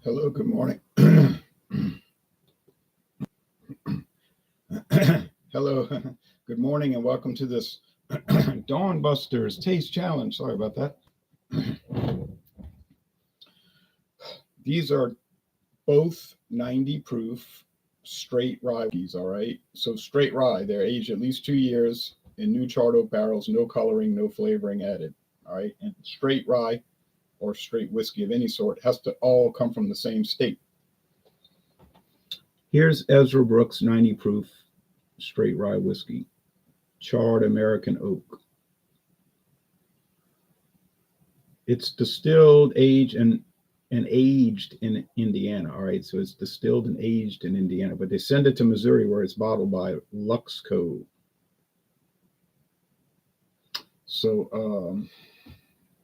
Hello, good morning. Hello, good morning, and welcome to this Dawn Busters Taste Challenge. Sorry about that. These are both 90 proof straight rye whiskeys, all right? So, straight rye, they're aged at least 2 years in new charred oak barrels, no coloring, no flavoring added, all right? And straight rye or straight whiskey of any sort has to all come from the same state. Here's Ezra Brooks 90 proof straight rye whiskey, charred American oak. It's distilled, aged, and aged in Indiana. All right, so it's distilled and aged in Indiana, but they send it to Missouri where it's bottled by Luxco. So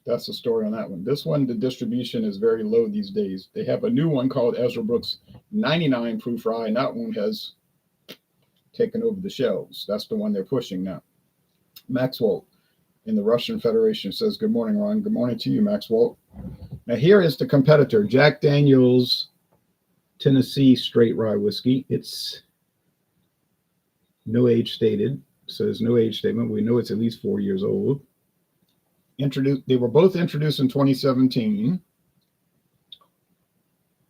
that's the story on that one. This one, the distribution is very low these days. They have a new one called Ezra Brooks 99 proof rye, and that one has taken over the shelves. That's the one they're pushing now. Maxwell in the Russian Federation says, good morning, Ron. Good morning to you, Maxwell. Now here is the competitor, Jack Daniel's Tennessee straight rye whiskey. It's no age stated, so there's no age statement. We know it's at least 4 years old. They were both introduced in 2017.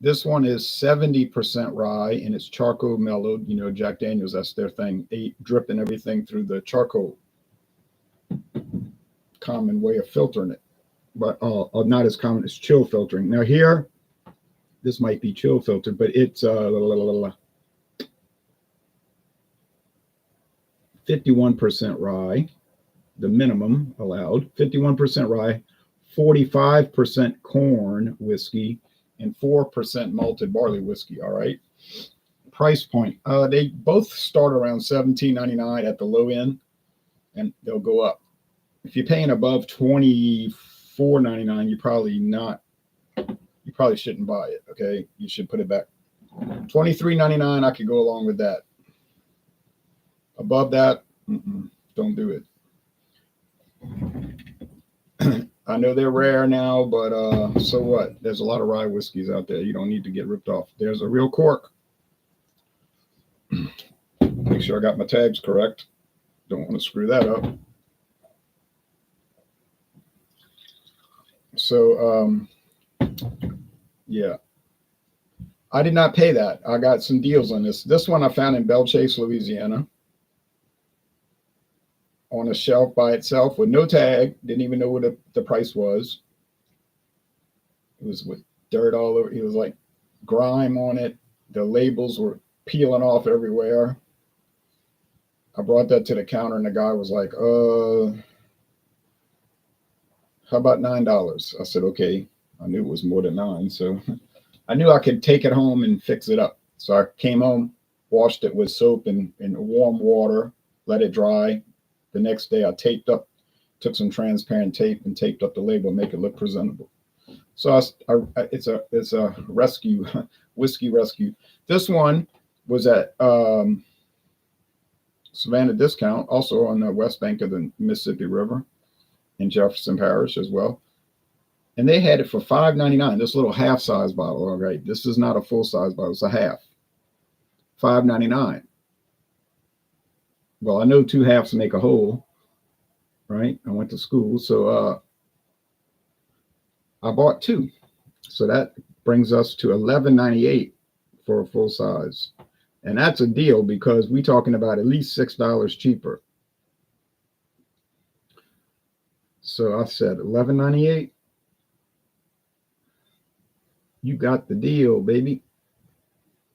This one is 70% rye, and it's charcoal mellowed. You know, Jack Daniel's, that's their thing. They dripping everything through the charcoal. Common way of filtering it, but not as common as chill filtering. Now here, this might be chill filtered, but it's 51% rye, the minimum allowed. 51% rye, 45% corn whiskey, and 4% malted barley whiskey. All right. Price point. They both start around $17.99 at the low end, and they'll go up. If you're paying above $24.99, you probably shouldn't buy it. Okay, you should put it back. $23.99, I could go along with that. Above that, don't do it. I know they're rare now, but so what? There's a lot of rye whiskeys out there. You don't need to get ripped off. There's a real cork. Make sure I got my tags correct. Don't want to screw that up. So, yeah. I did not pay that. I got some deals on this. This one I found in Belchase, Louisiana, on a shelf by itself with no tag. Didn't even know what the price was. It was with dirt all over. It was like grime on it. The labels were peeling off everywhere. I brought that to the counter, and the guy was like, how about $9? I said, okay. I knew it was more than $9, so I knew I could take it home and fix it up. So I came home, washed it with soap and warm water, let it dry. The next day I took some transparent tape and taped up the label, make it look presentable. So it's a rescue, whiskey rescue. This one was at Savannah Discount, also on the west bank of the Mississippi River in Jefferson Parish as well. And they had it for $5.99. This little half size bottle. All right, this is not a full size bottle, it's a half. $5.99. Well, I know two halves make a whole, right? I went to school, so I bought two. So that brings us to $11.98 for a full size. And that's a deal because we're talking about at least $6 cheaper. So I said $11.98. You got the deal, baby.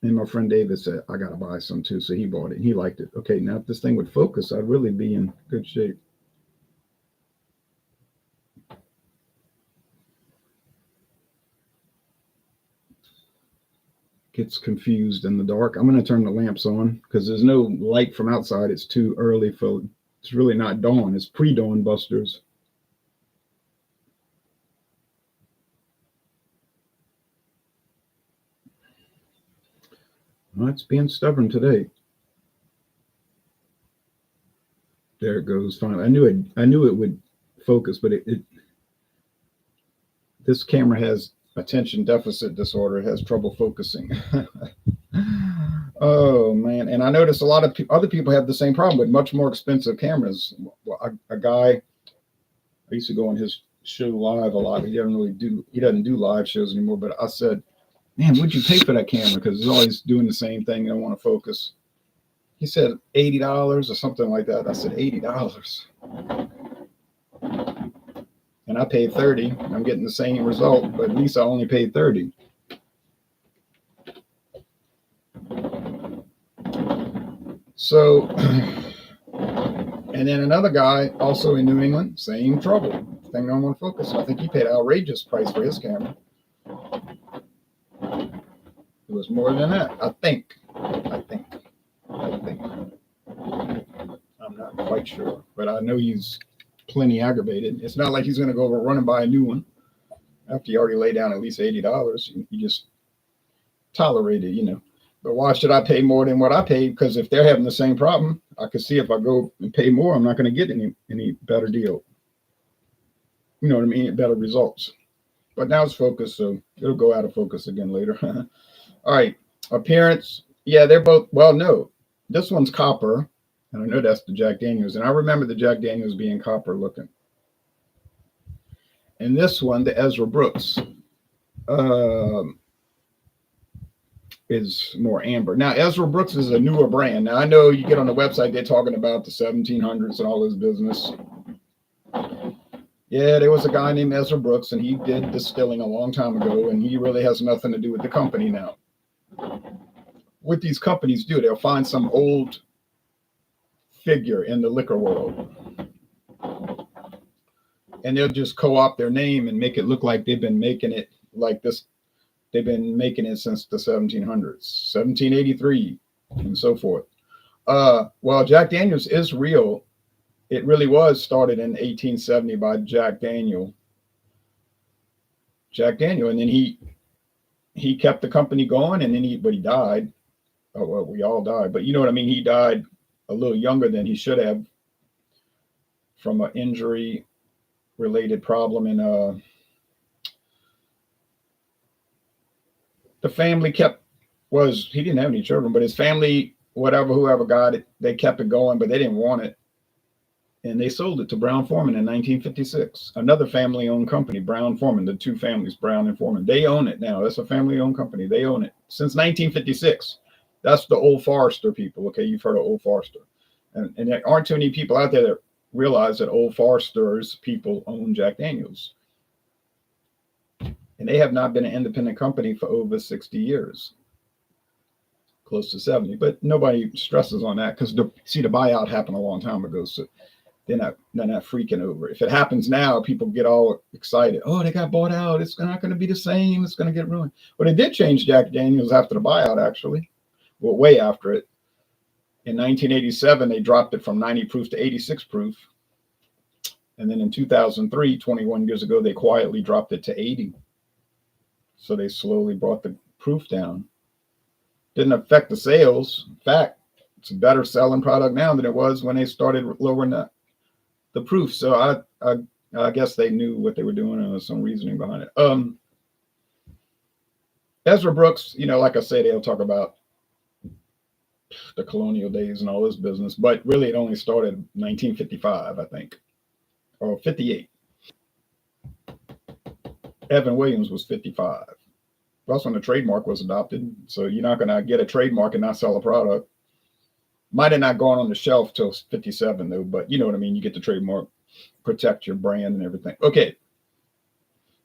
And my friend David said, I got to buy some too. So he bought it. He liked it. Okay, now if this thing would focus, I'd really be in good shape. Gets confused in the dark. I'm going to turn the lamps on because there's no light from outside. It's too early for, it's really not dawn. It's pre-dawn busters. Well, it's being stubborn today. There it goes. Finally, I knew it would focus, but this camera has attention deficit disorder, has trouble focusing. Oh man! And I notice a lot of other people have the same problem with much more expensive cameras. A guy I used to go on his show live a lot. He doesn't do live shows anymore. But I said, "Man, what'd you pay for that camera? Because it's always doing the same thing. I don't want to focus." He said $80 or something like that. I said $80, and I paid 30. I'm getting the same result, but at least I only paid 30. So, and then another guy also in New England, same trouble. Thing don't want to focus. I think he paid an outrageous price for his camera. It was more than that. I think. I'm not quite sure, but I know he's plenty aggravated. It's not like he's going to go over run and buy a new one after you already lay down at least $80. You just tolerate it. But why should I pay more than what I paid? Because if they're having the same problem, I could see if I go and pay more, I'm not going to get any better deal. You know what I mean? Better results. But now it's focused, so it'll go out of focus again later. All right. Appearance. Yeah, they're both, well, no. This one's copper, and I know that's the Jack Daniels. And I remember the Jack Daniels being copper looking. And this one, the Ezra Brooks, is more amber. Now, Ezra Brooks is a newer brand. Now, I know you get on the website, they're talking about the 1700s and all this business. Yeah, there was a guy named Ezra Brooks, and he did distilling a long time ago, and he really has nothing to do with the company now. What these companies do, they'll find some old figure in the liquor world, and they'll just co-opt their name and make it look like they've been making it like this. They've been making it since the 1700s, 1783, and so forth. Well, Jack Daniels is real. It really was started in 1870 by Jack Daniel. And then he kept the company going, and then he died. Oh, well, we all died, but you know what I mean? He died a little younger than he should have from an injury-related problem. And the family he didn't have any children, but his family, whoever got it, they kept it going, but they didn't want it. And they sold it to Brown-Forman in 1956. Another family-owned company, Brown-Forman, the two families, Brown and Forman. They own it now. That's a family-owned company. They own it since 1956. That's the Old Forester people. Okay, you've heard of Old Forester. And there aren't too many people out there that realize that Old Forester's people own Jack Daniels. And they have not been an independent company for over 60 years. Close to 70. But nobody stresses on that because the buyout happened a long time ago. So they're not freaking over it. If it happens now, people get all excited. Oh, they got bought out. It's not going to be the same. It's going to get ruined. But it did change Jack Daniels after the buyout, actually. Well, way after it. In 1987, they dropped it from 90 proof to 86 proof. And then in 2003, 21 years ago, they quietly dropped it to 80. So they slowly brought the proof down. Didn't affect the sales. In fact, it's a better selling product now than it was when they started lowering the proof. So I guess they knew what they were doing, and there's some reasoning behind it. Ezra Brooks, like I say, they'll talk about the colonial days and all this business, but really it only started 1955, I think, or 58. Evan Williams was 55. That's when the trademark was adopted. So you're not going to get a trademark and not sell a product. Might have not gone on the shelf till 57 though, but you know what I mean? You get the trademark, protect your brand and everything. Okay.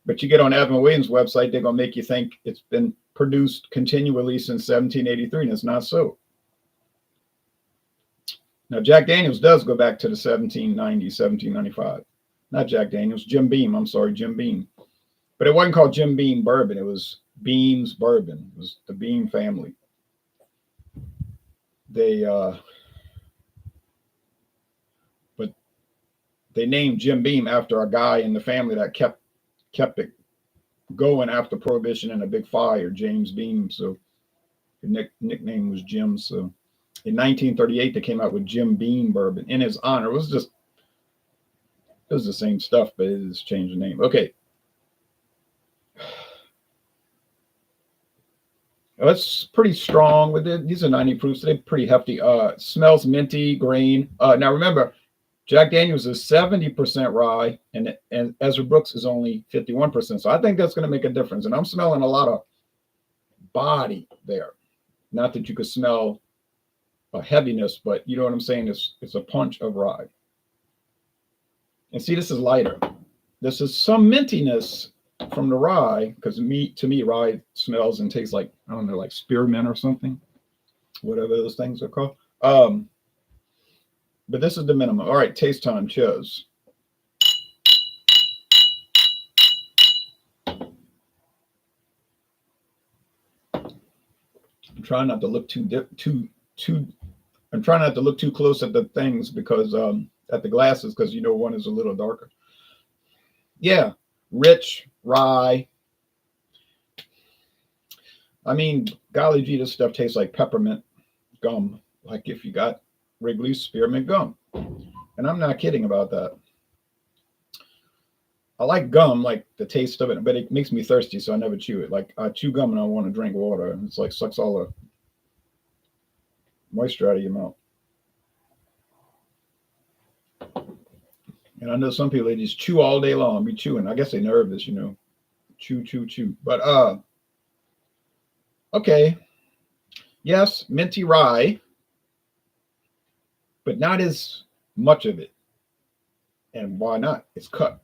But you get on Evan Williams' website, they're going to make you think it's been produced continually since 1783, and it's not so. Now, Jack Daniels does go back to the 1790s, 1795. Not Jack Daniels, Jim Beam. I'm sorry, Jim Beam. But it wasn't called Jim Beam Bourbon. It was Beam's Bourbon. It was the Beam family. But they named Jim Beam after a guy in the family that kept it going after Prohibition and a big fire, James Beam. So the nickname was Jim. So in 1938, they came out with Jim Beam Bourbon in his honor. It was the same stuff, but it just changed the name. Okay. It's pretty strong with it. These are 90 proof, so they're pretty hefty. Smells minty, grain. Now remember, Jack Daniels is 70% rye, and Ezra Brooks is only 51%. So I think that's going to make a difference. And I'm smelling a lot of body there. Not that you could smell a heaviness, but you know what I'm saying? It's a punch of rye. And see, this is lighter. This is some mintiness from the rye, because to me, rye smells and tastes like, I don't know, like spearmint or something, whatever those things are called. But this is the minimum. All right, taste time. Cheers. I'm trying not to look too. I'm trying not to look too close at the things because at the glasses, because you know one is a little darker. Yeah, rich rye. I mean, golly gee, this stuff tastes like peppermint gum. Like if you got Wrigley's spearmint gum, and I'm not kidding about that. I like gum, like the taste of it, but it makes me thirsty, so I never chew it. Like I chew gum and I want to drink water, and it's like sucks all the moisture out of your mouth. And I know some people they just chew all day long, be chewing. I guess they're nervous, you know. Chew, chew, chew. But okay. Yes, minty rye, but not as much of it. And why not? It's cut.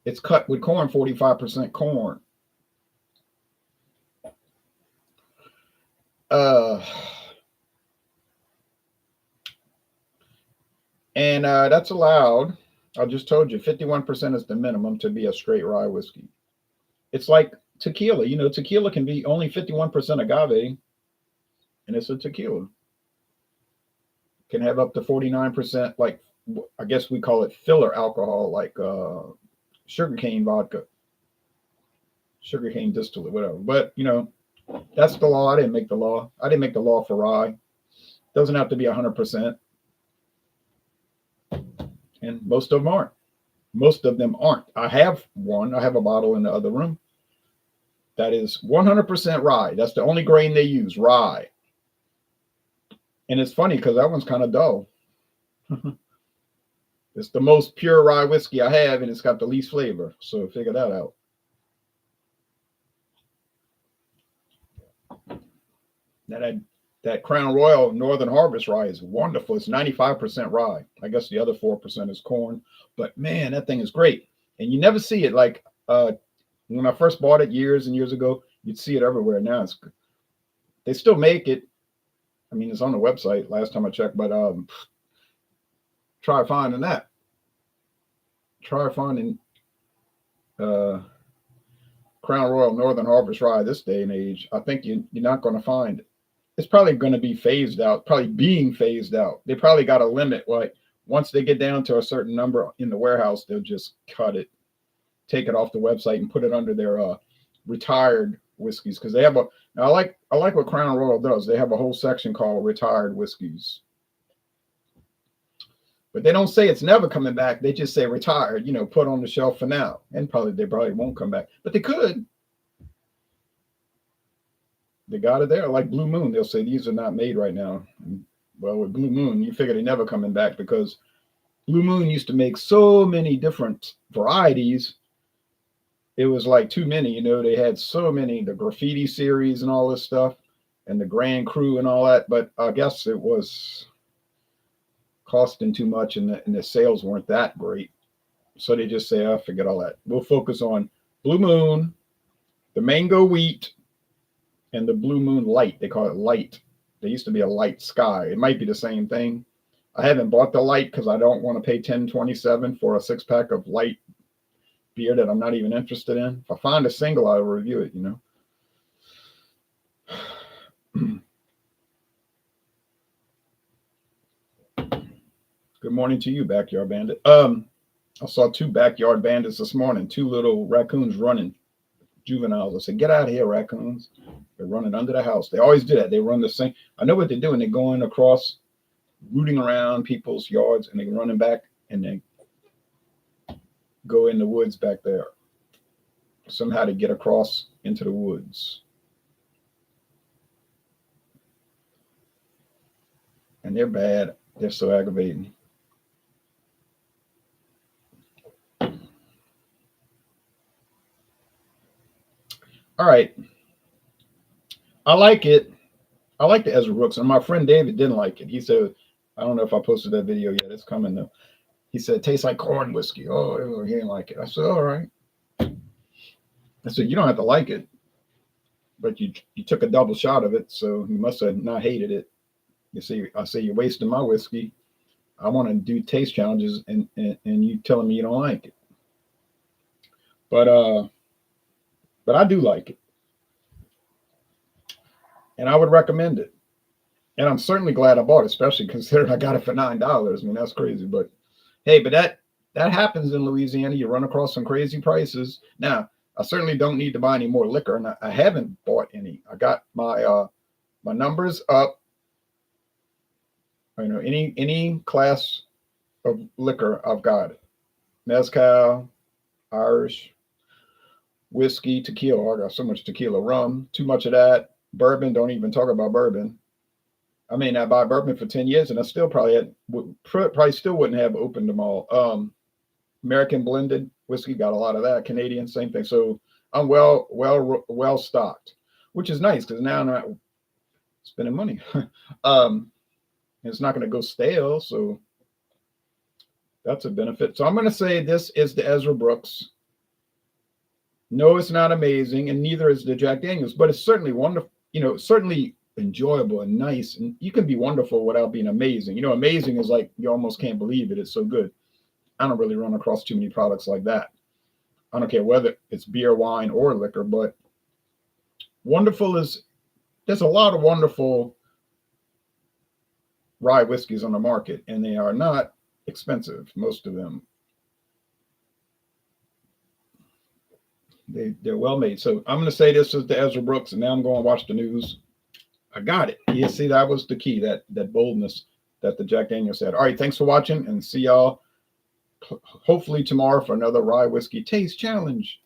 It's cut with corn, 45% corn. Uh and that's allowed. I just told you 51% is the minimum to be a straight rye whiskey. It's like tequila. You know, tequila can be only 51% agave, and it's a tequila. Can have up to 49%, like I guess we call it filler alcohol, like sugarcane vodka, sugarcane distillate, whatever. But you know, that's the law. I didn't make the law. I didn't make the law for rye. Doesn't have to be 100%, and most of them aren't. Most of them aren't. I have one. I have a bottle in the other room that is 100% rye. That's the only grain they use, rye. And it's funny because that one's kind of dull. It's the most pure rye whiskey I have, and it's got the least flavor. So figure that out. Now that Crown Royal Northern Harvest rye is wonderful. It's 95% rye. I guess the other 4% is corn. But man, that thing is great. And you never see it like when I first bought it years and years ago, you'd see it everywhere. Now they still make it. I mean, it's on the website last time I checked, but try finding that. Try finding uh, Crown Royal Northern Harvest rye this day and age. I think you're not going to find it. It's probably going to be phased out, probably being phased out. They probably got a limit. Like once they get down to a certain number in the warehouse, they'll just cut it, take it off the website, and put it under their retired whiskeys because they have a. Now I like what Crown Royal does. They have a whole section called retired whiskeys, but they don't say it's never coming back. They just say retired. You know, put on the shelf for now, and they probably won't come back, but they could. They got it there. Like Blue Moon, they'll say these are not made right now. Well, with Blue Moon, you figure they're never coming back because Blue Moon used to make so many different varieties. It was like too many, you know. They had so many, the graffiti series and all this stuff, and the Grand Cru and all that. But I guess it was costing too much, and the sales weren't that great. So they just say, "Oh, forget all that. We'll focus on Blue Moon, the Mango Wheat, and the Blue Moon Light." They call it Light. There used to be a Light Sky. It might be the same thing. I haven't bought the Light because I don't want to pay $10.27 for a 6-pack of light beer that I'm not even interested in. If I find a single, I'll review it, you know. Good morning to you, Backyard Bandit. I saw 2 backyard bandits this morning, 2 little raccoons running, juveniles. I said, get out of here, raccoons. They're running under the house. They always do that. They run the same. I know what they're doing. They're going across, rooting around people's yards, and they're running back, and they go in the woods back there. Somehow to get across into the woods. and they're bad. They're so aggravating. All right. I like it. I like the Ezra Brooks. And my friend David didn't like it. He said, I don't know if I posted that video yet. It's coming though. He said, it tastes like corn whiskey. Oh, he didn't like it. I said, all right. I said, you don't have to like it, but you took a double shot of it, so you must have not hated it. You see, I say, you're wasting my whiskey. I want to do taste challenges, and you telling me you don't like it. But I do like it, and I would recommend it. And I'm certainly glad I bought it, especially considering I got it for $9. I mean, that's crazy. But hey, but that happens in Louisiana. You run across some crazy prices. Now, I certainly don't need to buy any more liquor, and I haven't bought any. I got my numbers up. You know, any class of liquor, I've got it. Mezcal, Irish, whiskey, tequila. I got so much tequila, rum, too much of that. Bourbon, don't even talk about bourbon. I mean, I buy bourbon for 10 years and I still probably still wouldn't have opened them all. American blended whiskey, got a lot of that. Canadian, same thing. So I'm well stocked, which is nice because now I'm not spending money. It's not going to go stale. So that's a benefit. So I'm going to say this is the Ezra Brooks. No, it's not amazing, and neither is the Jack Daniels, but it's certainly wonderful. You know, certainly enjoyable and nice, and you can be wonderful without being amazing. You know, amazing is like you almost can't believe it. It's so good. I don't really run across too many products like that. I don't care whether it's beer, wine, or liquor, but wonderful is, there's a lot of wonderful rye whiskeys on the market, and they are not expensive, most of them. They're well made. So I'm going to say this is the Ezra Brooks, and now I'm going to watch the news. I got it. You see, that was the key, that boldness that the Jack Daniels said. All right, thanks for watching, and see y'all hopefully tomorrow for another rye whiskey taste challenge.